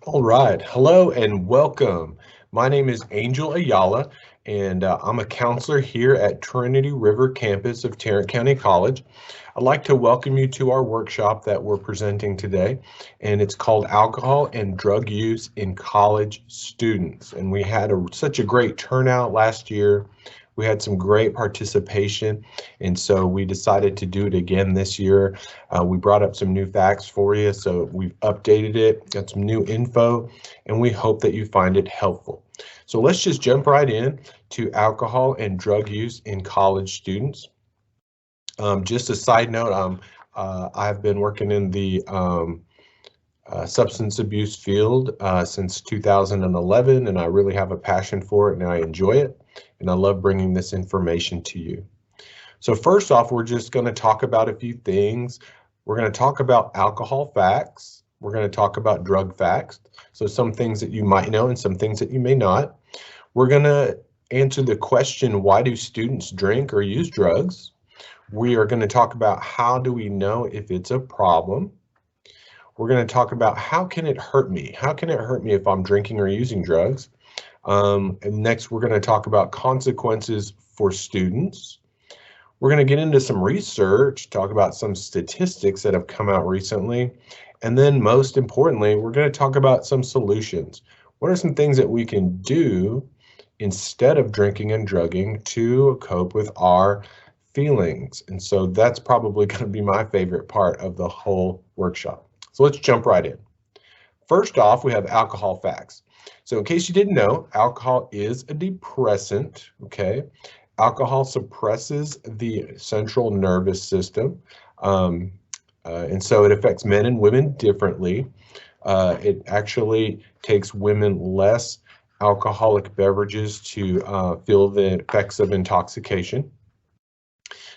All right. Hello and welcome. My name is Angel Ayala, and I'm a counselor here at Trinity River campus of Tarrant County College. I'd like to welcome you to our workshop that we're presenting today, and it's called Alcohol and Drug Use in College Students. And we had such a great turnout last year. We had some great participation, and so we decided to do it again this year. We brought up some new facts for you, so we've updated it, got some new info, and we hope that you find it helpful. So let's just jump right in to alcohol and drug use in college students. Just a side note, I've been working in the substance abuse field since 2011, and I really have a passion for it and I enjoy it, and I love bringing this information to you. So first off, we're just going to talk about a few things. We're going to talk about alcohol facts. We're going to talk about drug facts. So some things that you might know and some things that you may not. We're going to answer the question, why do students drink or use drugs? We are going to talk about how do we know if it's a problem. We're going to talk about how can it hurt me? How can it hurt me if I'm drinking or using drugs? And next, we're going to talk about consequences for students. We're going to get into some research, talk about some statistics that have come out recently. And then most importantly, we're going to talk about some solutions. What are some things that we can do instead of drinking and drugging to cope with our feelings? And so that's probably going to be my favorite part of the whole workshop. So let's jump right in. First off, we have alcohol facts. So in case you didn't know, alcohol is a depressant, okay? Alcohol suppresses the central nervous system, and so it affects men and women differently. It actually takes women less alcoholic beverages to feel the effects of intoxication.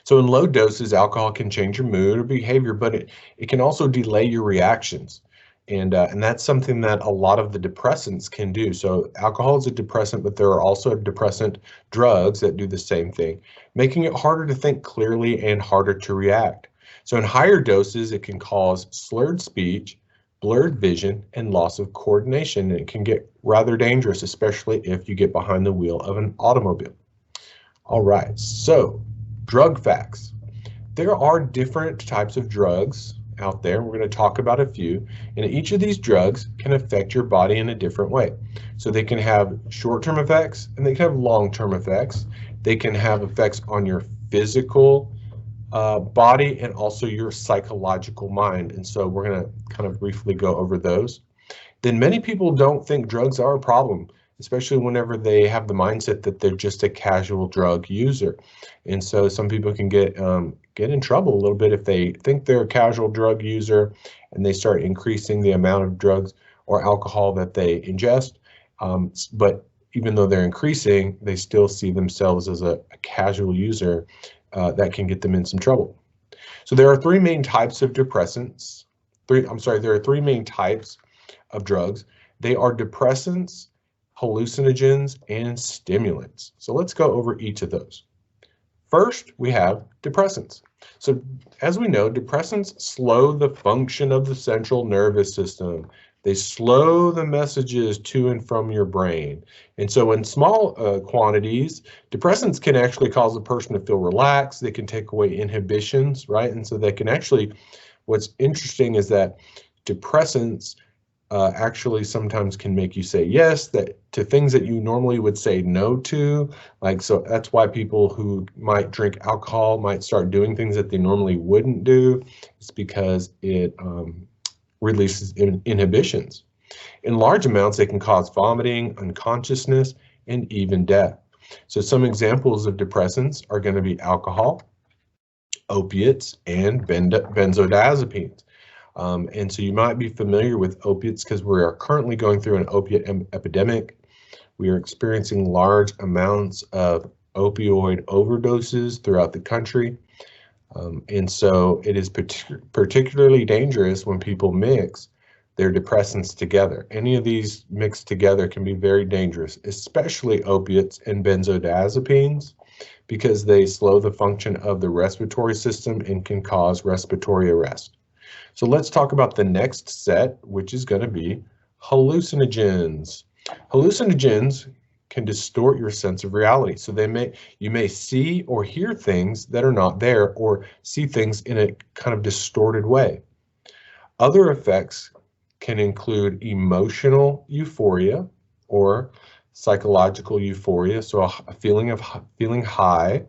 So in low doses, alcohol can change your mood or behavior, but it can also delay your reactions. And that's something that a lot of the depressants can do. So alcohol is a depressant, but there are also depressant drugs that do the same thing, making it harder to think clearly and harder to react. So in higher doses, it can cause slurred speech, blurred vision, and loss of coordination. And it can get rather dangerous, especially if you get behind the wheel of an automobile. All right, so drug facts. There are different types of drugs out there. We're going to talk about a few, and each of these drugs can affect your body in a different way. So they can have short-term effects and they can have long-term effects. They can have effects on your physical body and also your psychological mind. And so we're going to kind of briefly go over those. Then many people don't think drugs are a problem, especially whenever they have the mindset that they're just a casual drug user. And so some people can get in trouble a little bit if they think they're a casual drug user and they start increasing the amount of drugs or alcohol that they ingest. But even though they're increasing, they still see themselves as a casual user. That can get them in some trouble. So there are three main types of depressants. There are three main types of drugs. They are depressants, hallucinogens, and stimulants. So let's go over each of those. First, we have depressants. So as we know, depressants slow the function of the central nervous system. They slow the messages to and from your brain. And so in small quantities, depressants can actually cause a person to feel relaxed. They can take away inhibitions, right? And so they can actually, what's interesting is that depressants actually sometimes can make you say yes to things that you normally would say no to. So that's why people who might drink alcohol might start doing things that they normally wouldn't do. It's because it releases inhibitions. In large amounts, they can cause vomiting, unconsciousness, and even death. So some examples of depressants are going to be alcohol, opiates, and benzodiazepines. And so you might be familiar with opiates because we are currently going through an opiate epidemic. We are experiencing large amounts of opioid overdoses throughout the country. And so it is particularly dangerous when people mix their depressants together. Any of these mixed together can be very dangerous, especially opiates and benzodiazepines, because they slow the function of the respiratory system and can cause respiratory arrest. So let's talk about the next set, which is going to be Hallucinogens. Hallucinogens can distort your sense of reality. So you may see or hear things that are not there, or see things in a kind of distorted way. Other effects can include emotional euphoria or psychological euphoria, so a feeling of feeling high.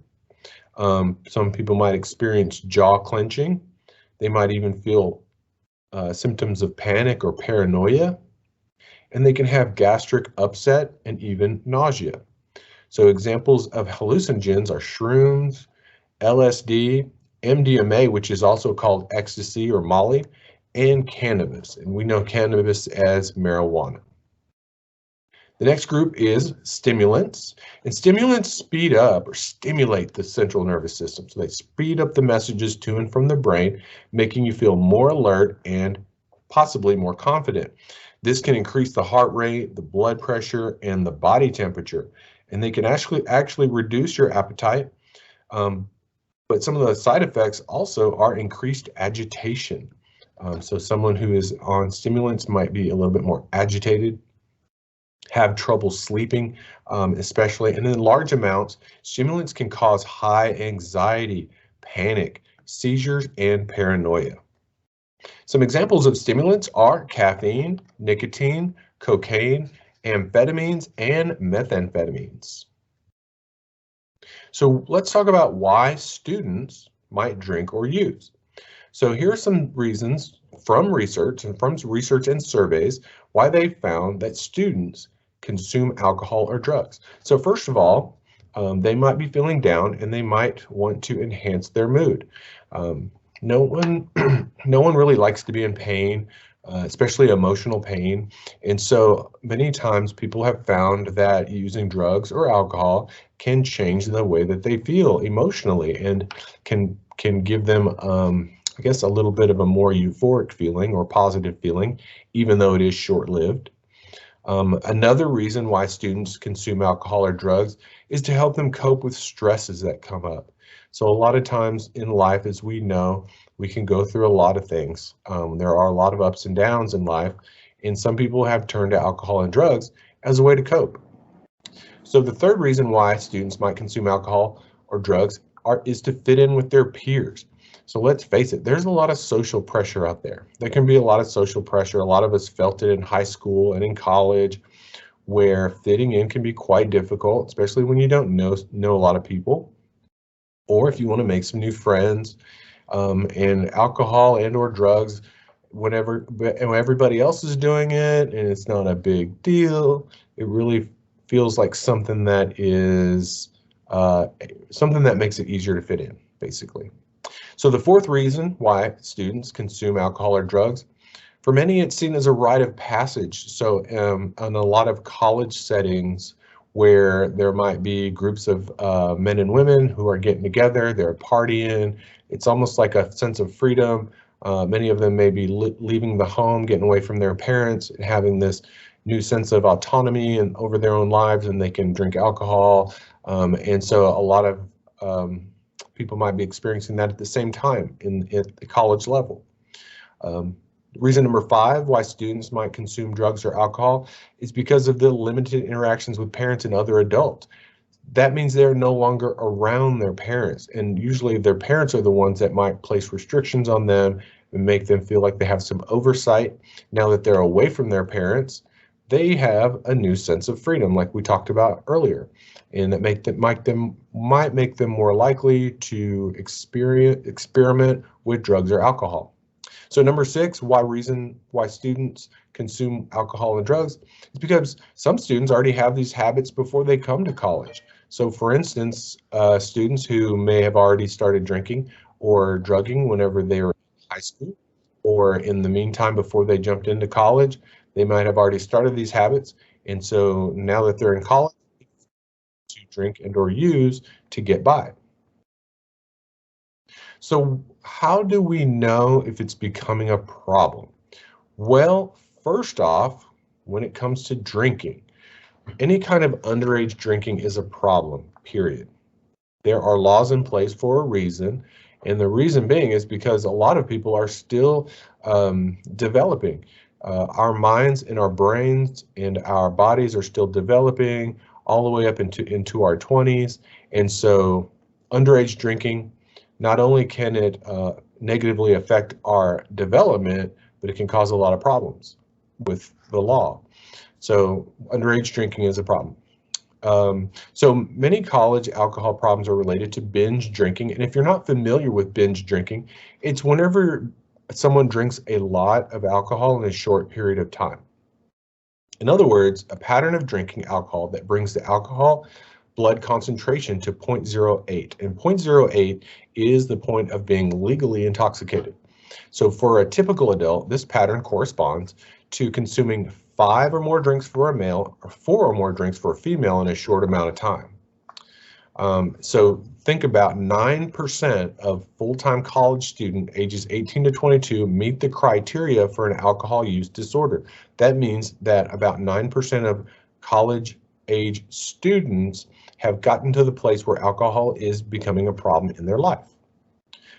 Some people might experience jaw clenching. They might even feel symptoms of panic or paranoia, and they can have gastric upset and even nausea. So examples of hallucinogens are shrooms, LSD, MDMA, which is also called ecstasy or Molly, and cannabis. And we know cannabis as marijuana. The next group is stimulants, and stimulants speed up or stimulate the central nervous system. So they speed up the messages to and from the brain, making you feel more alert and possibly more confident. This can increase the heart rate, the blood pressure, and the body temperature, and they can actually reduce your appetite. But some of the side effects also are increased agitation. So someone who is on stimulants might be a little bit more agitated, have trouble sleeping, especially, and in large amounts, stimulants can cause high anxiety, panic, seizures, and paranoia. Some examples of stimulants are caffeine, nicotine, cocaine, amphetamines, and methamphetamines. So let's talk about why students might drink or use. So here are some reasons from research and surveys why they found that students consume alcohol or drugs. So first of all, they might be feeling down and they might want to enhance their mood. No one, no one really likes to be in pain, especially emotional pain. And so many times people have found that using drugs or alcohol can change the way that they feel emotionally and can give them I guess a little bit of a more euphoric feeling or positive feeling, even though it is short-lived. Another reason why students consume alcohol or drugs is to help them cope with stresses that come up. So a lot of times in life, as we know, we can go through a lot of things. There are a lot of ups and downs in life, and some people have turned to alcohol and drugs as a way to cope. So the third reason why students might consume alcohol or drugs is to fit in with their peers. So let's face it, there's a lot of social pressure out there. There can be a lot of social pressure. A lot of us felt it in high school and in college, where fitting in can be quite difficult, especially when you don't know a lot of people, or if you want to make some new friends. And alcohol and or drugs, whenever everybody else is doing it and it's not a big deal, it really feels like something that is something that makes it easier to fit in, basically. So the fourth reason why students consume alcohol or drugs, for many it's seen as a rite of passage. So in a lot of college settings where there might be groups of men and women who are getting together, they're partying, it's almost like a sense of freedom. Many of them may be leaving the home, getting away from their parents, and having this new sense of autonomy and over their own lives, and they can drink alcohol. And so a lot of people might be experiencing that at the same time at the college level. Reason number 5 why students might consume drugs or alcohol is because of the limited interactions with parents and other adults. That means they're no longer around their parents, and usually their parents are the ones that might place restrictions on them and make them feel like they have some oversight. Now that they're away from their parents, they have a new sense of freedom, like we talked about earlier, and that might make them more likely to experiment with drugs or alcohol. So number 6, why students consume alcohol and drugs is because some students already have these habits before they come to college. So for instance, students who may have already started drinking or drugging whenever they were in high school, or in the meantime before they jumped into college, they might have already started these habits. And so now that they're in college, to drink and or use to get by. So how do we know if it's becoming a problem? Well, first off, when it comes to drinking, any kind of underage drinking is a problem, period. There are laws in place for a reason, and the reason being is because a lot of people are still developing. Our minds and our brains and our bodies are still developing all the way up into our 20s. And so underage drinking, not only can it negatively affect our development, but it can cause a lot of problems with the law. So underage drinking is a problem. So many college alcohol problems are related to binge drinking. And if you're not familiar with binge drinking, it's whenever someone drinks a lot of alcohol in a short period of time. In other words, a pattern of drinking alcohol that brings the alcohol blood concentration to 0.08. And 0.08 is the point of being legally intoxicated. So for a typical adult, this pattern corresponds to consuming 5 or more drinks for a male or 4 or more drinks for a female in a short amount of time. So think about 9% of full-time college student ages 18 to 22 meet the criteria for an alcohol use disorder. That means that about 9% of college age students have gotten to the place where alcohol is becoming a problem in their life.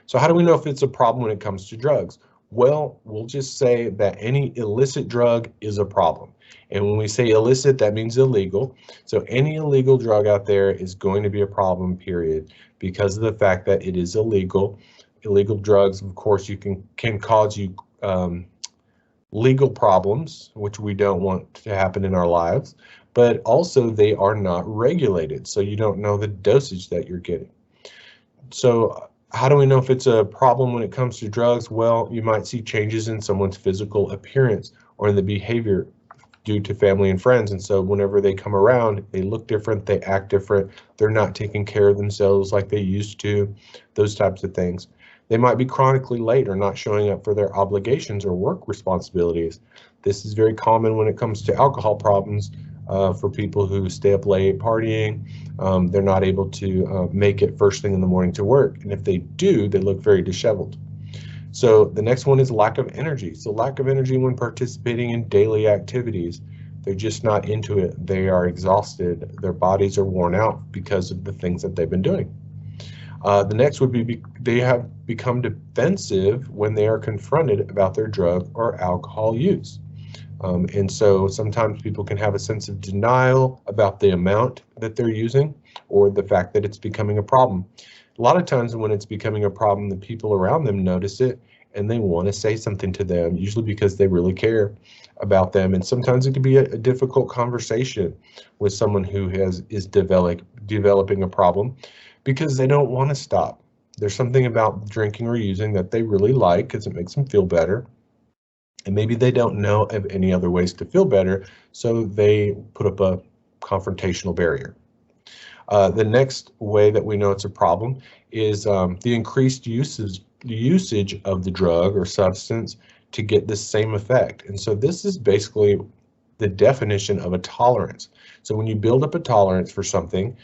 So how do we know if it's a problem when it comes to drugs? Well, we'll just say that any illicit drug is a problem. And when we say illicit, that means illegal. So any illegal drug out there is going to be a problem, period, because of the fact that it is illegal. Illegal drugs, of course, can cause you legal problems, which we don't want to happen in our lives, but also they are not regulated, so you don't know the dosage that you're getting. So how do we know if it's a problem when it comes to drugs? Well, you might see changes in someone's physical appearance or in the behavior due to family and friends. And so whenever they come around, they look different, they act different, they're not taking care of themselves like they used to, those types of things. They might be chronically late or not showing up for their obligations or work responsibilities. This is very common when it comes to alcohol problems for people who stay up late partying. They're not able to make it first thing in the morning to work. And if they do, they look very disheveled. So the next one is lack of energy. So lack of energy when participating in daily activities. They're just not into it. They are exhausted. Their bodies are worn out because of the things that they've been doing. The next would be they have become defensive when they are confronted about their drug or alcohol use. And so sometimes people can have a sense of denial about the amount that they're using or the fact that it's becoming a problem. A lot of times when it's becoming a problem, the people around them notice it and they want to say something to them, usually because they really care about them. And sometimes it can be a difficult conversation with someone who is developing a problem because they don't want to stop. There's something about drinking or using that they really like because it makes them feel better. And maybe they don't know of any other ways to feel better, so they put up a confrontational barrier. The next way that we know it's a problem is the increased usage of the drug or substance to get the same effect. And so this is basically the definition of a tolerance. So when you build up a tolerance for something,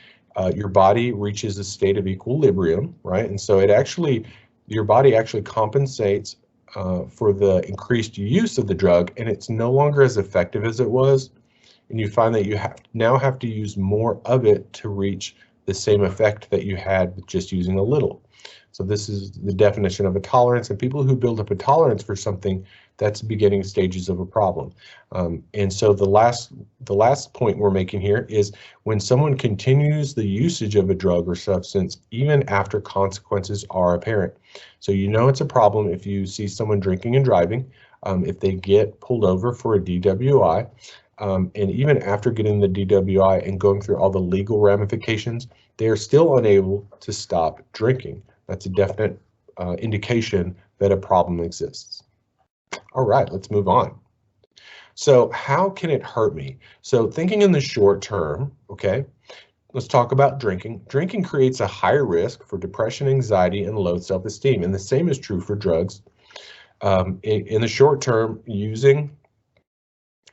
your body reaches a state of equilibrium, right? And so your body actually compensates for the increased use of the drug, and it's no longer as effective as it was. And you find that you now have to use more of it to reach the same effect that you had with just using a little. So this is the definition of a tolerance, and people who build up a tolerance for something, that's the beginning stages of a problem. And so the last point we're making here is when someone continues the usage of a drug or substance, even after consequences are apparent. So you know it's a problem if you see someone drinking and driving, if they get pulled over for a DWI, and even after getting the DWI and going through all the legal ramifications, they are still unable to stop drinking. That's a definite indication that a problem exists. All right, let's move on. So how can it hurt me? So thinking in the short term, okay, let's talk about drinking. Drinking creates a higher risk for depression, anxiety, and low self-esteem. And the same is true for drugs. In the short term,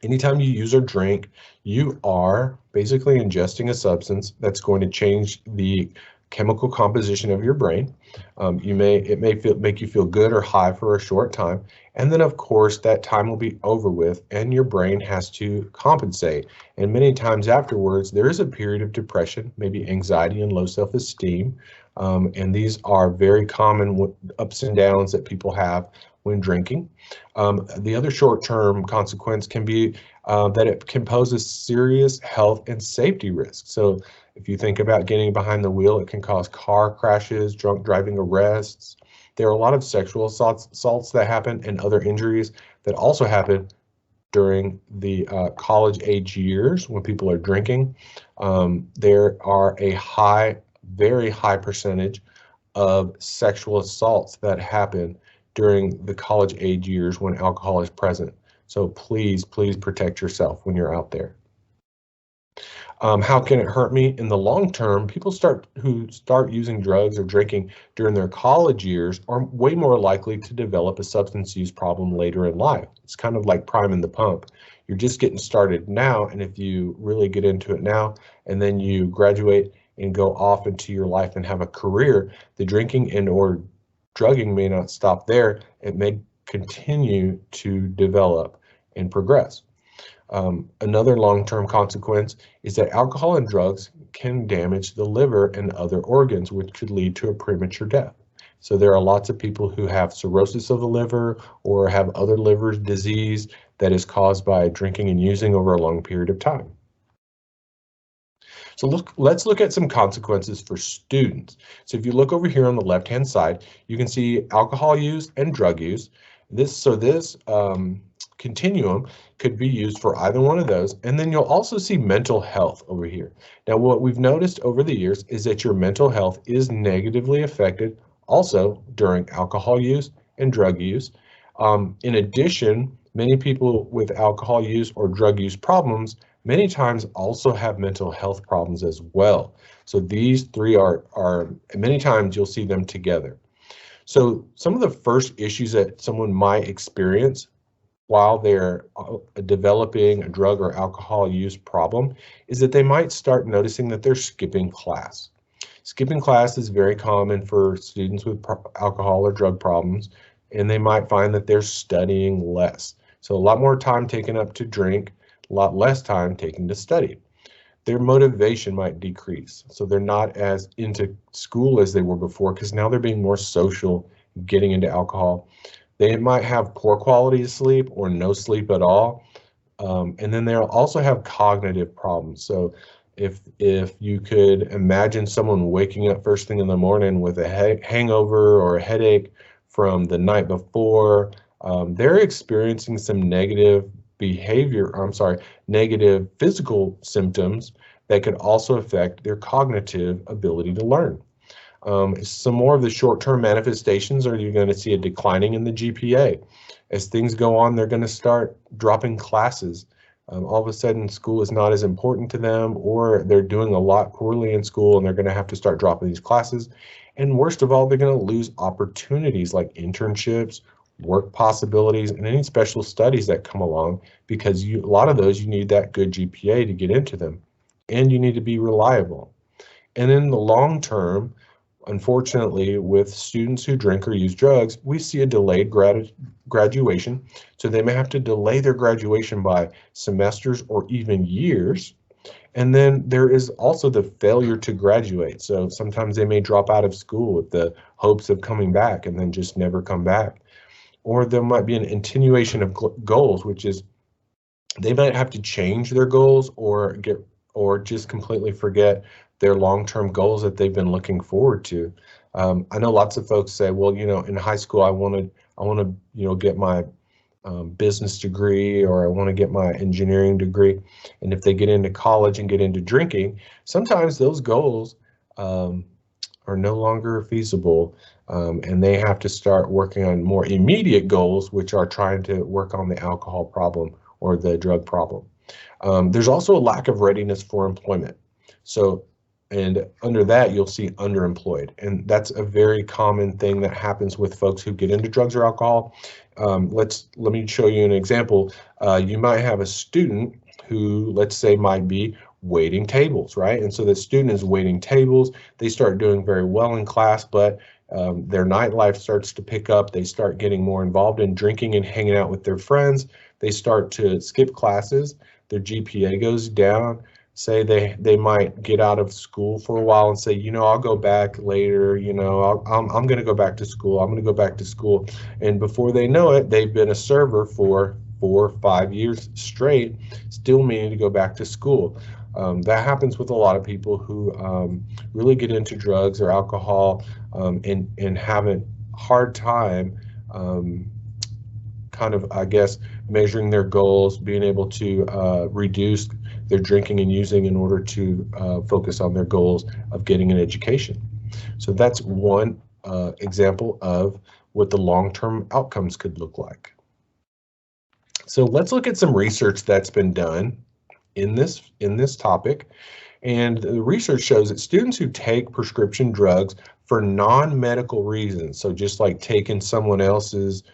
anytime you use or drink, you are basically ingesting a substance that's going to change the chemical composition of your brain. It may make you feel good or high for a short time, and then of course that time will be over with, and your brain has to compensate. And many times afterwards, there is a period of depression, maybe anxiety and low self-esteem, and these are very common ups and downs that people have when drinking. The other short-term consequence can be that it can pose a serious health and safety risk. So if you think about getting behind the wheel, it can cause car crashes, drunk driving arrests. There are a lot of sexual assaults that happen and other injuries that also happen during the college age years when people are drinking. There are a very high percentage of sexual assaults that happen during the college age years when alcohol is present. So please, please protect yourself when you're out there. How can it hurt me? In the long term, people who start using drugs or drinking during their college years are way more likely to develop a substance use problem later in life. It's kind of like priming the pump. You're just getting started now, and if you really get into it now, and then you graduate and go off into your life and have a career, the drinking and or drugging may not stop there. It may continue to develop and progress. Another long-term consequence is that alcohol and drugs can damage the liver and other organs, which could lead to a premature death. So there are lots of people who have cirrhosis of the liver or have other liver disease that is caused by drinking and using over a long period of time. So let's look at some consequences for students. So if you look over here on the left-hand side, you can see alcohol use and drug use. This continuum could be used for either one of those. And then you'll also see mental health over here. Now, what we've noticed over the years is that your mental health is negatively affected also during alcohol use and drug use. In addition, many people with alcohol use or drug use problems many times also have mental health problems as well. So these three are many times you'll see them together. So some of the first issues that someone might experience while they're developing a drug or alcohol use problem is that they might start noticing that they're skipping class. Skipping class is very common for students with alcohol or drug problems, and they might find that they're studying less. So a lot more time taken up to drink, a lot less time taken to study. Their motivation might decrease. So they're not as into school as they were before because now they're being more social, getting into alcohol. They might have poor quality of sleep or no sleep at all. And then they'll also have cognitive problems. So if you could imagine someone waking up first thing in the morning with a hangover or a headache from the night before, they're experiencing some negative negative physical symptoms that could also affect their cognitive ability to learn. Some more of the short-term manifestations are you're going to see a declining in the GPA. As things go on, they're going to start dropping classes. All of a sudden, school is not as important to them, or they're doing a lot poorly in school and they're going to have to start dropping these classes. And worst of all, they're going to lose opportunities like internships, work possibilities, and any special studies that come along because a lot of those you need that good GPA to get into them, and you need to be reliable. And in the long term, unfortunately, with students who drink or use drugs, we see a delayed graduation. So they may have to delay their graduation by semesters or even years. And then there is also the failure to graduate. So sometimes they may drop out of school with the hopes of coming back and then just never come back. Or there might be an attenuation of goals, which is they might have to change their goals or just completely forget their long-term goals that they've been looking forward to. I know lots of folks say, well, in high school, I want to, get my business degree, or I want to get my engineering degree. And if they get into college and get into drinking, sometimes those goals are no longer feasible, and they have to start working on more immediate goals, which are trying to work on the alcohol problem or the drug problem. There's also a lack of readiness for employment. So, and under that, you'll see underemployed. And that's a very common thing that happens with folks who get into drugs or alcohol. Let me show you an example. You might have a student who, let's say, might be waiting tables, right? And so the student is waiting tables. They start doing very well in class, but their nightlife starts to pick up. They start getting more involved in drinking and hanging out with their friends. They start to skip classes. Their GPA goes down. say they might get out of school for a while and say, I'll go back later, I'm going to go back to school, I'm going to go back to school. And before they know it, they've been a server for 4 or 5 years straight, still meaning to go back to school. That happens with a lot of people who really get into drugs or alcohol and have a hard time kind of, I guess, measuring their goals, being able to reduce their drinking and using in order to focus on their goals of getting an education. So that's one example of what the long-term outcomes could look like. So let's look at some research that's been done in this topic. And the research shows that students who take prescription drugs for non-medical reasons, so just like taking someone else's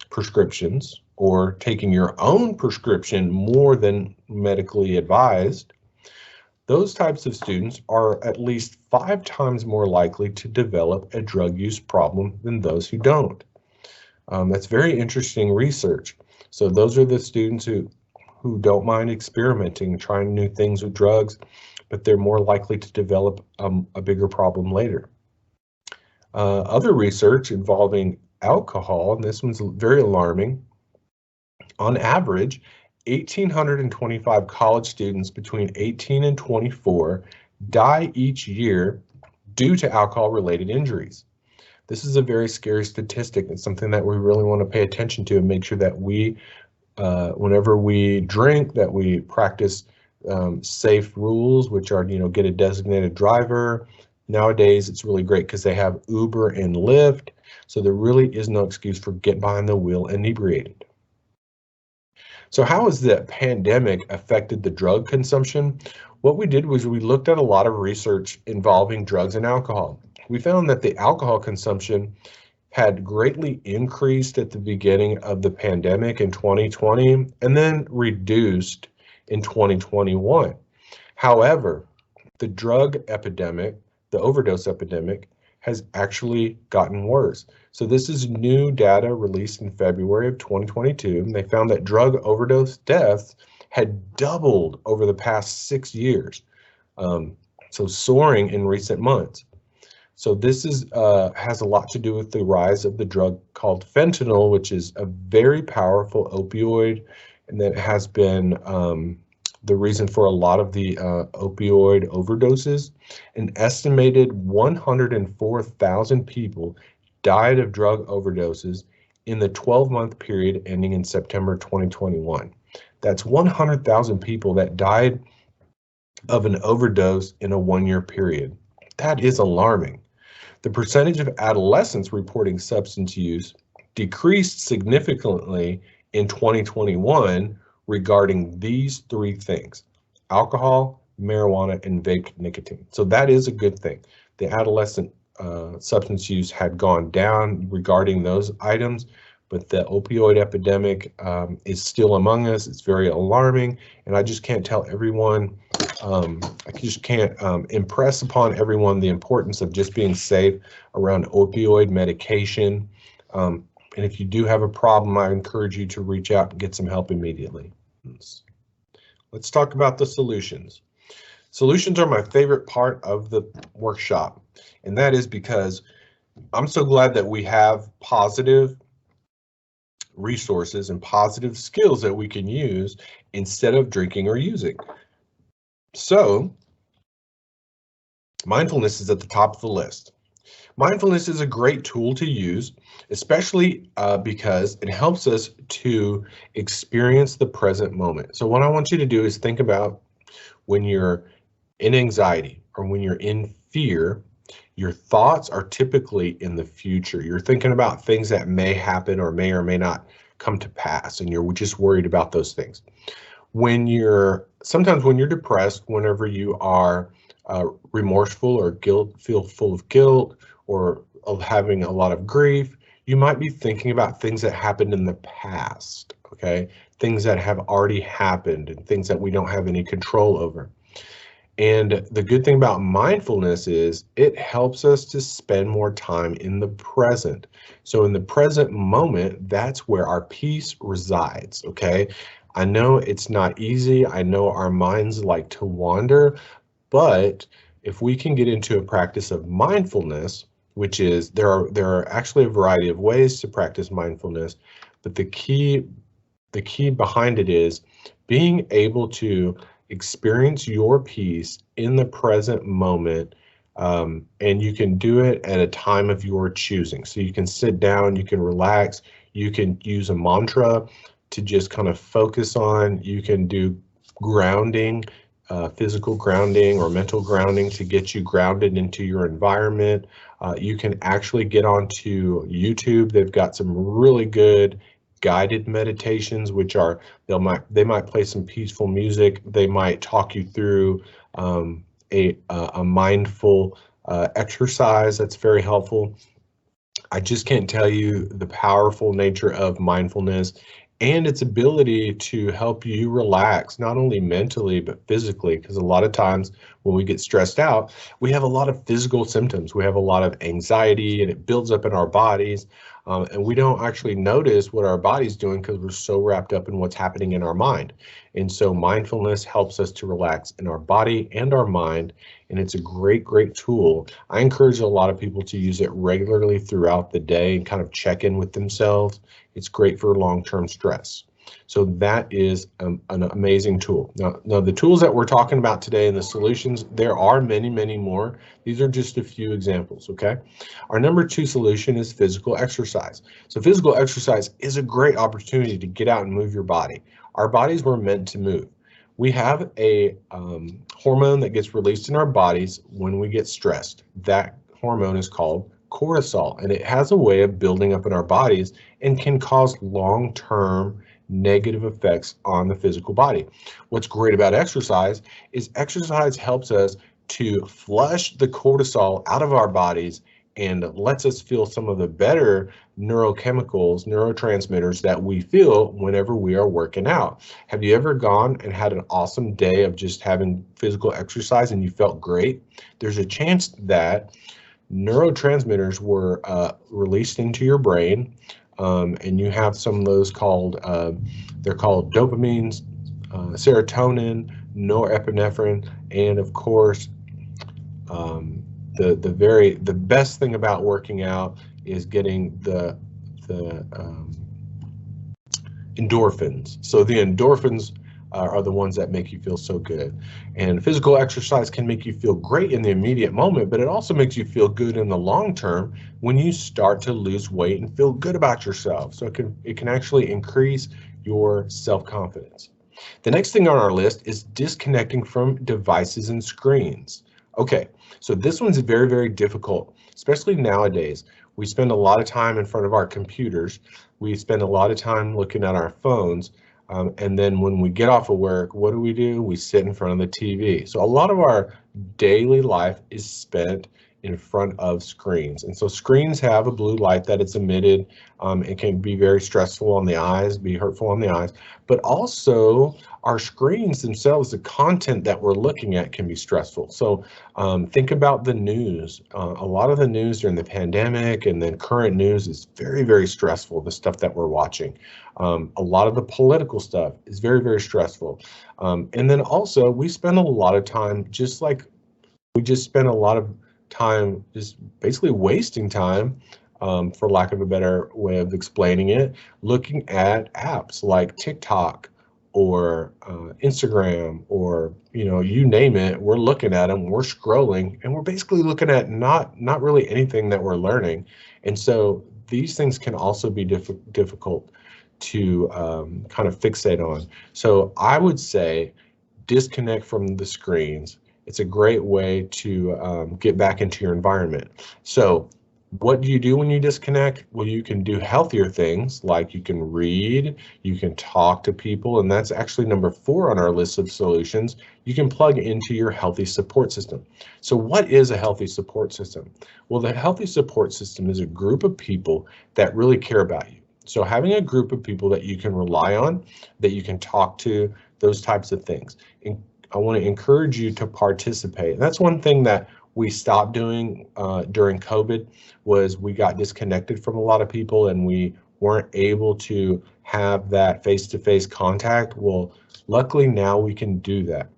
prescriptions or taking your own prescription more than medically advised, those types of students are at least 5 times more likely to develop a drug use problem than those who don't. That's very interesting research. So those are the students who don't mind experimenting, trying new things with drugs, but they're more likely to develop a bigger problem later. Other research involving alcohol, and this one's very alarming. On average, 1,825 college students between 18 and 24 die each year due to alcohol-related injuries. This is a very scary statistic. It's something that we really want to pay attention to and make sure that we, whenever we drink, that we practice safe rules, which are, get a designated driver. Nowadays, it's really great because they have Uber and Lyft, so there really is no excuse for getting behind the wheel inebriated. So how has the pandemic affected the drug consumption? What we did was we looked at a lot of research involving drugs and alcohol. We found that the alcohol consumption had greatly increased at the beginning of the pandemic in 2020 and then reduced in 2021. However, the drug epidemic, the overdose epidemic, has actually gotten worse. So this is new data released in February of 2022, and they found that drug overdose deaths had doubled over the past 6 years, so soaring in recent months. So this is has a lot to do with the rise of the drug called fentanyl, which is a very powerful opioid, and that has been the reason for a lot of the opioid overdoses. An estimated 104,000 people died of drug overdoses in the 12-month period ending in September 2021. That's 100,000 people that died of an overdose in a 1-year period. That is alarming. The percentage of adolescents reporting substance use decreased significantly in 2021 regarding these 3 things: alcohol, marijuana, and vape nicotine. So that is a good thing. The adolescent substance use had gone down regarding those items, but the opioid epidemic is still among us. It's very alarming, and I just can't tell everyone, I just can't impress upon everyone the importance of just being safe around opioid medication. And if you do have a problem, I encourage you to reach out and get some help immediately. Let's talk about the solutions. Solutions are my favorite part of the workshop, and that is because I'm so glad that we have positive resources and positive skills that we can use instead of drinking or using. So, mindfulness is at the top of the list. Mindfulness is a great tool to use, especially because it helps us to experience the present moment. So what I want you to do is think about when you're in anxiety or when you're in fear, your thoughts are typically in the future. You're thinking about things that may happen or may not come to pass, and you're just worried about those things. Sometimes when you're depressed, whenever you are remorseful or feel full of guilt or having a lot of grief, you might be thinking about things that happened in the past, okay? Things that have already happened and things that we don't have any control over. And the good thing about mindfulness is it helps us to spend more time in the present. So in the present moment, that's where our peace resides, okay? I know it's not easy. I know our minds like to wander, but if we can get into a practice of mindfulness, which is there are actually a variety of ways to practice mindfulness, but the key behind it is being able to experience your peace in the present moment. And you can do it at a time of your choosing. So you can sit down, you can relax, you can use a mantra to just kind of focus on, you can do grounding, physical grounding or mental grounding to get you grounded into your environment. You can actually get onto YouTube. They've got some really good guided meditations, which are they might play some peaceful music. They might talk you through a mindful exercise that's very helpful. I just can't tell you the powerful nature of mindfulness and its ability to help you relax, not only mentally, but physically, because a lot of times when we get stressed out, we have a lot of physical symptoms. We have a lot of anxiety and it builds up in our bodies. And we don't actually notice what our body's doing because we're so wrapped up in what's happening in our mind. And so mindfulness helps us to relax in our body and our mind. And it's a great, great tool. I encourage a lot of people to use it regularly throughout the day and kind of check in with themselves. It's great for long-term stress. So that is an amazing tool. Now, the tools that we're talking about today and the solutions, there are many, many more. These are just a few examples, okay? Our number 2 solution is physical exercise. So physical exercise is a great opportunity to get out and move your body. Our bodies were meant to move. We have a hormone that gets released in our bodies when we get stressed. That hormone is called cortisol, and it has a way of building up in our bodies and can cause long-term negative effects on the physical body. What's great about exercise is exercise helps us to flush the cortisol out of our bodies and lets us feel some of the better neurochemicals, neurotransmitters that we feel whenever we are working out. Have you ever gone and had an awesome day of just having physical exercise and you felt great? There's a chance that neurotransmitters were released into your brain, and you have some of those called, they're called dopamines, serotonin, norepinephrine, and of course, the best thing about working out is getting the endorphins. So the endorphins are the ones that make you feel so good. And physical exercise can make you feel great in the immediate moment, but it also makes you feel good in the long term when you start to lose weight and feel good about yourself. So it can actually increase your self-confidence. The next thing on our list is disconnecting from devices and screens. Okay, so this one's very, very difficult, especially nowadays. We spend a lot of time in front of our computers. We spend a lot of time looking at our phones. And then when we get off of work, what do? We sit in front of the TV. So a lot of our daily life is spent in front of screens. And so screens have a blue light that it's emitted. It can be very stressful on the eyes, be hurtful on the eyes, but also our screens themselves, the content that we're looking at can be stressful. So think about the news. A lot of the news during the pandemic and then current news is very, very stressful, the stuff that we're watching. A lot of the political stuff is very, very stressful. And then also we spend a lot of time, just like we just spend a lot of time just basically wasting time, for lack of a better way of explaining it, looking at apps like TikTok or Instagram or you name it. We're looking at them, we're scrolling, and we're basically looking at not really anything that we're learning. And so these things can also be difficult to kind of fixate on. So I would say disconnect from the screens. It's a great way to get back into your environment. So what do you do when you disconnect? Well, you can do healthier things, like you can read, you can talk to people, and that's actually number 4 on our list of solutions. You can plug into your healthy support system. So what is a healthy support system? Well, the healthy support system is a group of people that really care about you. So having a group of people that you can rely on, that you can talk to, those types of things. And I want to encourage you to participate. And that's one thing that we stopped doing during COVID, was we got disconnected from a lot of people and we weren't able to have that face-to-face contact. Well, luckily now we can do that.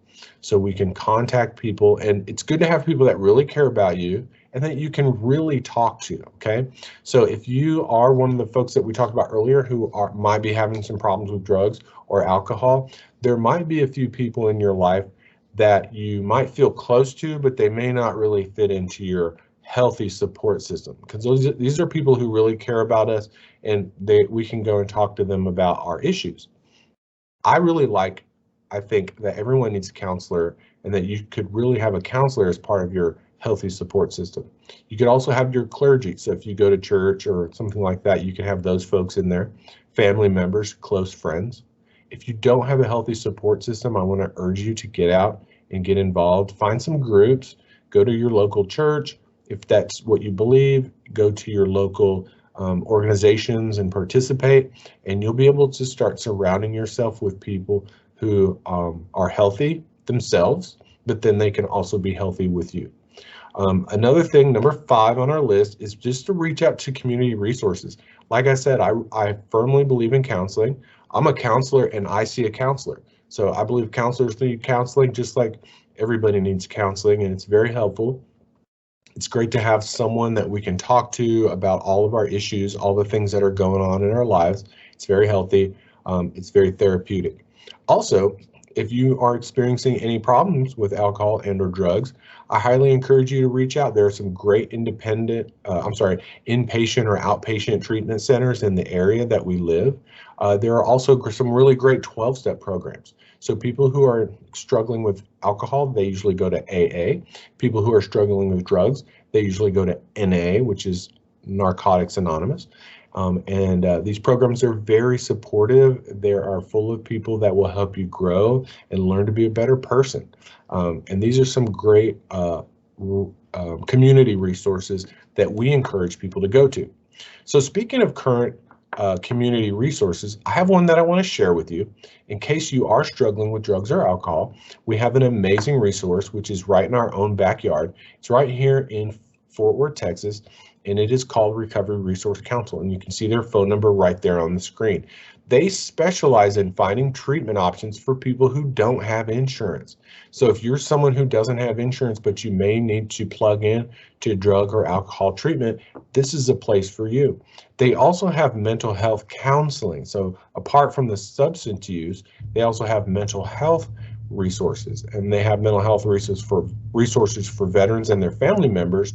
So we can contact people, and it's good to have people that really care about you and that you can really talk to, okay? So if you are one of the folks that we talked about earlier who might be having some problems with drugs or alcohol, there might be a few people in your life that you might feel close to, but they may not really fit into your healthy support system, because these are people who really care about us, and we can go and talk to them about our issues. I think that everyone needs a counselor, and that you could really have a counselor as part of your healthy support system. You could also have your clergy. So if you go to church or something like that, you can have those folks in there, family members, close friends. If you don't have a healthy support system, I want to urge you to get out and get involved. Find some groups, go to your local church. If that's what you believe, go to your local organizations and participate, and you'll be able to start surrounding yourself with people who are healthy themselves, but then they can also be healthy with you. Another thing, number 5 on our list, is just to reach out to community resources. Like I said, I firmly believe in counseling. I'm a counselor and I see a counselor. So I believe counselors need counseling just like everybody needs counseling, and it's very helpful. It's great to have someone that we can talk to about all of our issues, all the things that are going on in our lives. It's very healthy. It's very therapeutic. Also, if you are experiencing any problems with alcohol and or drugs, I highly encourage you to reach out. There are some great inpatient or outpatient treatment centers in the area that we live. There are also some really great 12-step programs. So people who are struggling with alcohol, they usually go to AA. People who are struggling with drugs, they usually go to NA, which is Narcotics Anonymous. These programs are very supportive. They are full of people that will help you grow and learn to be a better person. And these are some great community resources that we encourage people to go to. So speaking of current community resources, I have one that I want to share with you. In case you are struggling with drugs or alcohol, we have an amazing resource, which is right in our own backyard. It's right here in Fort Worth, Texas, and it is called Recovery Resource Council, and you can see their phone number right there on the screen. They specialize in finding treatment options for people who don't have insurance. So if you're someone who doesn't have insurance, but you may need to plug in to drug or alcohol treatment, this is a place for you. They also have mental health counseling. So apart from the substance use, they also have mental health resources, and they have mental health resources for veterans and their family members.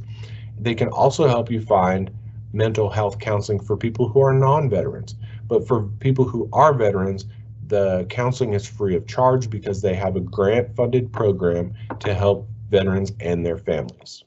They can also help you find mental health counseling for people who are non-veterans. But for people who are veterans, the counseling is free of charge because they have a grant-funded program to help veterans and their families.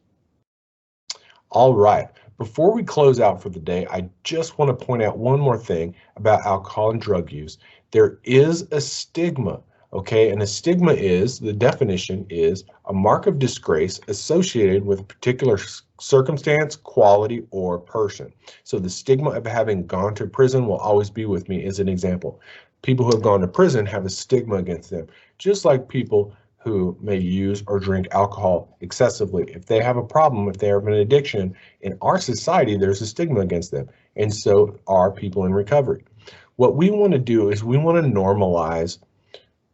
All right, before we close out for the day, I just want to point out one more thing about alcohol and drug use. There is a stigma, okay? And a stigma is, the definition is, a mark of disgrace associated with a particular circumstance, quality, or person. So the stigma of having gone to prison will always be with me as an example. People who have gone to prison have a stigma against them, just like people who may use or drink alcohol excessively. If they have a problem, if they have an addiction, in our society, there's a stigma against them, and so are people in recovery. What we want to do is we want to normalize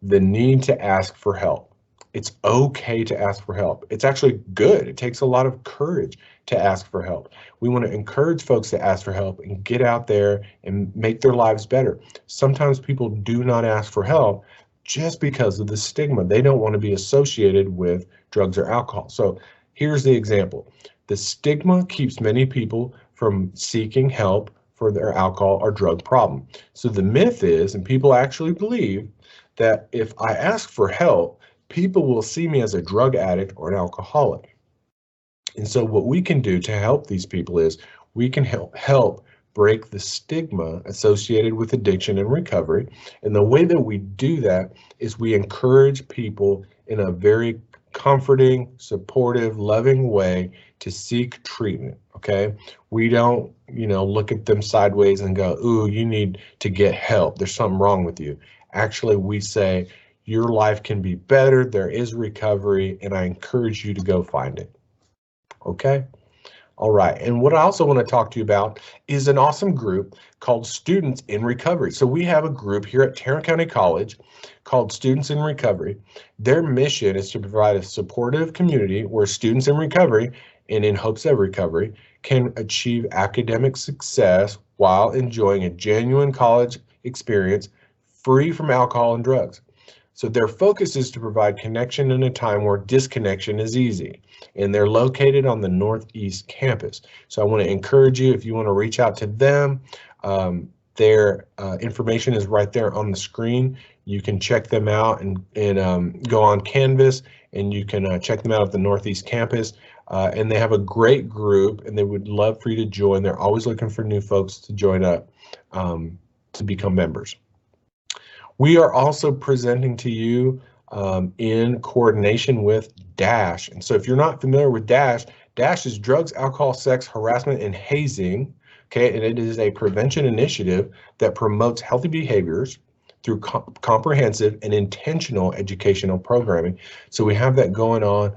the need to ask for help. It's okay to ask for help. It's actually good. It takes a lot of courage to ask for help. We want to encourage folks to ask for help and get out there and make their lives better. Sometimes people do not ask for help just because of the stigma. They don't want to be associated with drugs or alcohol. So here's the example. The stigma keeps many people from seeking help for their alcohol or drug problem. So the myth is, and people actually believe, that if I ask for help, people will see me as a drug addict or an alcoholic. And so what we can do to help these people is we can help break the stigma associated with addiction and recovery. And the way that we do that is we encourage people in a very comforting, supportive, loving way to seek treatment, okay? We don't, look at them sideways and go, ooh, you need to get help. There's something wrong with you. Actually, we say, your life can be better, there is recovery, and I encourage you to go find it. Okay? All right, and what I also want to talk to you about is an awesome group called Students in Recovery. So we have a group here at Tarrant County College called Students in Recovery. Their mission is to provide a supportive community where students in recovery and in hopes of recovery can achieve academic success while enjoying a genuine college experience free from alcohol and drugs. So their focus is to provide connection in a time where disconnection is easy, and they're located on the Northeast campus. So I want to encourage you, if you want to reach out to them, their information is right there on the screen. You can check them out and go on Canvas, and you can check them out at the Northeast campus. And they have a great group, and they would love for you to join. They're always looking for new folks to join up to become members. We are also presenting to you in coordination with DASH. And so if you're not familiar with DASH, DASH is drugs, alcohol, sex, harassment, and hazing. Okay, and it is a prevention initiative that promotes healthy behaviors through comprehensive and intentional educational programming. So we have that going on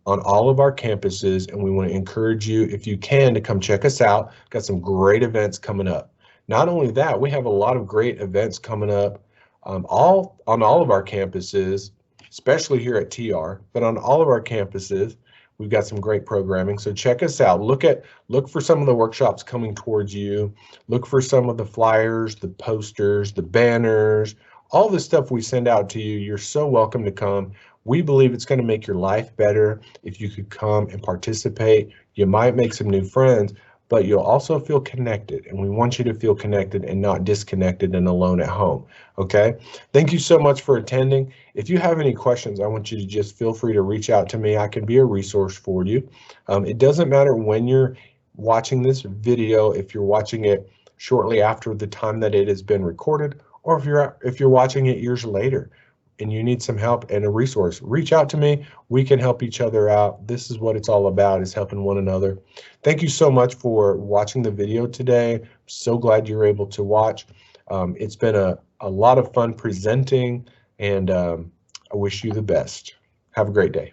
all of our campuses, and we want to encourage you, if you can, to come check us out. Got some great events coming up. Not only that, we have a lot of great events coming up on all of our campuses, especially here at TR, but on all of our campuses, we've got some great programming. So check us out. Look for some of the workshops coming towards you. Look for some of the flyers, the posters, the banners, all the stuff we send out to you. You're so welcome to come. We believe it's going to make your life better if you could come and participate. You might make some new friends, but you'll also feel connected, and we want you to feel connected and not disconnected and alone at home, okay? Thank you so much for attending. If you have any questions, I want you to just feel free to reach out to me. I can be a resource for you. It doesn't matter when you're watching this video, if you're watching it shortly after the time that it has been recorded, or if you're watching it years later and you need some help and a resource, reach out to me. We can help each other out. This is what it's all about, is helping one another. Thank you so much for watching the video today. I'm so glad you're able to watch. It's been a lot of fun presenting, and I wish you the best. Have a great day.